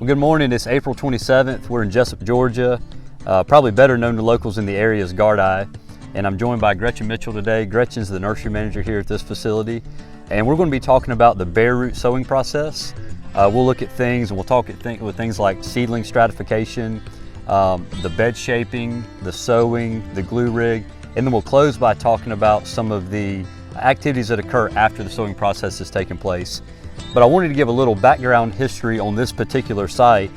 Good morning, it's April 27th. We're in Jessup, Georgia, probably better known to locals in the area as Guard-Eye. And I'm joined by Gretchen Mitchell today. Gretchen's the nursery manager here at this facility. And we're going to be talking about the bare root sowing process. We'll look at things and we'll talk with things like seedling stratification, the bed shaping, the sowing, the glue rig, and then we'll close by talking about some of the activities that occur after the sowing process has taken place. But I wanted to give a little background history on this particular site.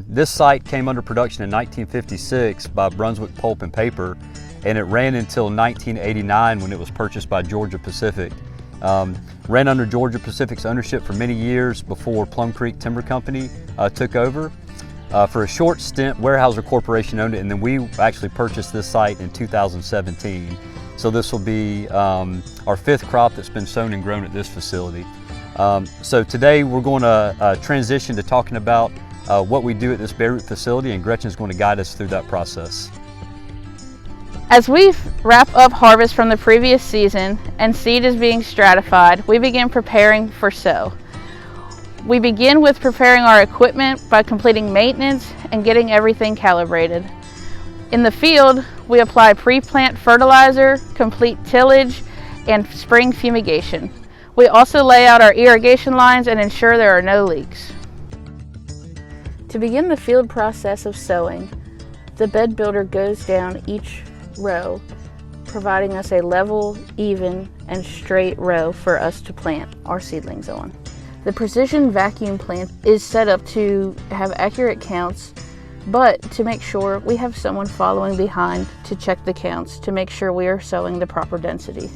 This site came under production in 1956 by Brunswick Pulp and Paper, and it ran until 1989 when it was purchased by Georgia Pacific. Ran under Georgia Pacific's ownership for many years before Plum Creek Timber Company took over. For a short stint, Weyerhaeuser Corporation owned it, and then we actually purchased this site in 2017. So this will be our fifth crop that's been sown and grown at this facility. So today we're going to transition to talking about what we do at this bare root facility, and Gretchen's going to guide us through that process. As we wrap up harvest from the previous season and seed is being stratified, we begin preparing for sow. We begin with preparing our equipment by completing maintenance and getting everything calibrated. In the field, we apply pre-plant fertilizer, complete tillage, and spring fumigation. We also lay out our irrigation lines and ensure there are no leaks. To begin the field process of sowing, the bed builder goes down each row, providing us a level, even, and straight row for us to plant our seedlings on. The precision vacuum plant is set up to have accurate counts, but to make sure we have someone following behind to check the counts to make sure we are sowing the proper density.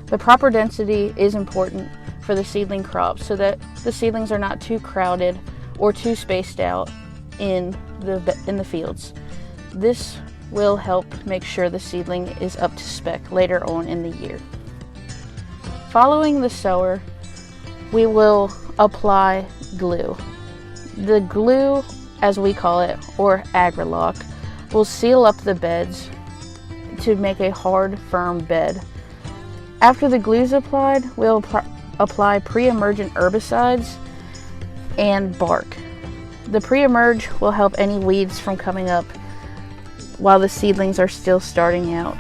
The proper density is important for the seedling crops so that the seedlings are not too crowded or too spaced out in the fields. This will help make sure the seedling is up to spec later on in the year. Following the sower, we will apply glue. The glue, as we call it, or Agri-Lock, will seal up the beds to make a hard, firm bed. After the glue is applied, we'll apply pre-emergent herbicides and bark. The pre-emerge will help any weeds from coming up while the seedlings are still starting out.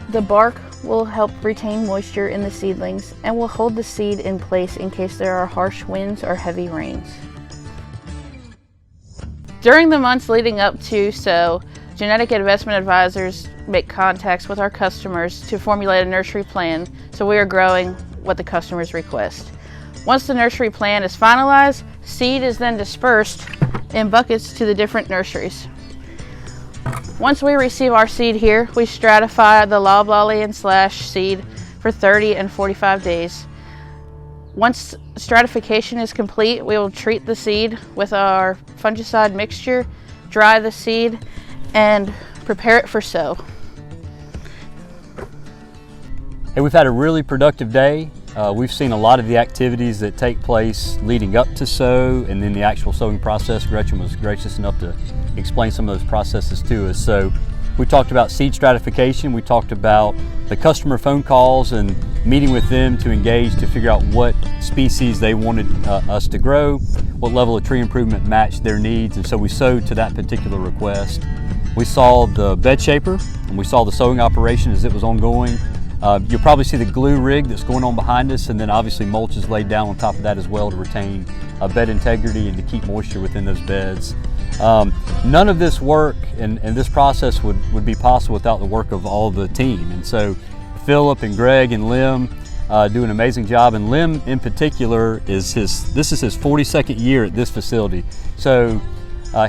The bark will help retain moisture in the seedlings and will hold the seed in place in case there are harsh winds or heavy rains. During the months leading up to sow, genetic investment advisors make contacts with our customers to formulate a nursery plan so we are growing what the customers request. Once the nursery plan is finalized, seed is then dispersed in buckets to the different nurseries. Once we receive our seed here, we stratify the loblolly and slash seed for 30 and 45 days. Once stratification is complete, we will treat the seed with our fungicide mixture, dry the seed, and prepare it for sow. Hey, we've had a really productive day. We've seen a lot of the activities that take place leading up to sow and then the actual sowing process. Gretchen was gracious enough to explain some of those processes to us. So we talked about seed stratification, we talked about the customer phone calls and meeting with them to engage to figure out what species they wanted us to grow, what level of tree improvement matched their needs, and so we sowed to that particular request. We saw the bed shaper and we saw the sowing operation as it was ongoing. You'll probably see the glue rig that's going on behind us, and then obviously mulch is laid down on top of that as well to retain bed integrity and to keep moisture within those beds. None of this work and this process would be possible without the work of all the team. And so Philip and Greg and Lim do an amazing job, and Lim in particular this is his 42nd year at this facility. So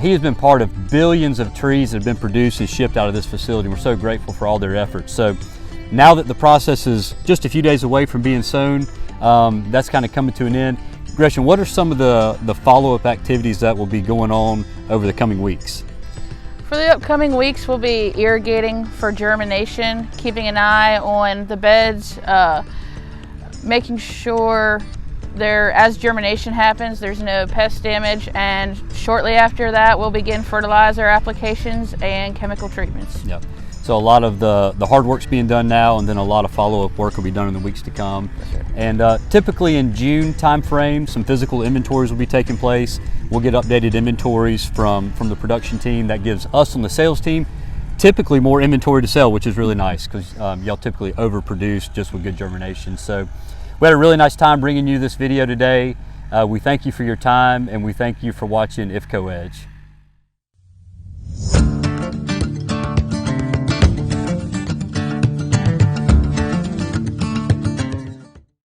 he has been part of billions of trees that have been produced and shipped out of this facility. We're so grateful for all their efforts. So now that the process is just a few days away from being sown, that's kind of coming to an end. Gretchen, what are some of the follow-up activities that will be going on over the coming weeks? For the upcoming weeks, we'll be irrigating for germination, keeping an eye on the beds, making sure as germination happens, there's no pest damage, and shortly after that, we'll begin fertilizer applications and chemical treatments. Yep. So a lot of the hard work's being done now, and then a lot of follow-up work will be done in the weeks to come. And typically in June timeframe, some physical inventories will be taking place. We'll get updated inventories from the production team. That gives us on the sales team typically more inventory to sell, which is really nice because y'all typically overproduce just with good germination. So we had a really nice time bringing you this video today. We thank you for your time, and we thank you for watching IFCO Edge.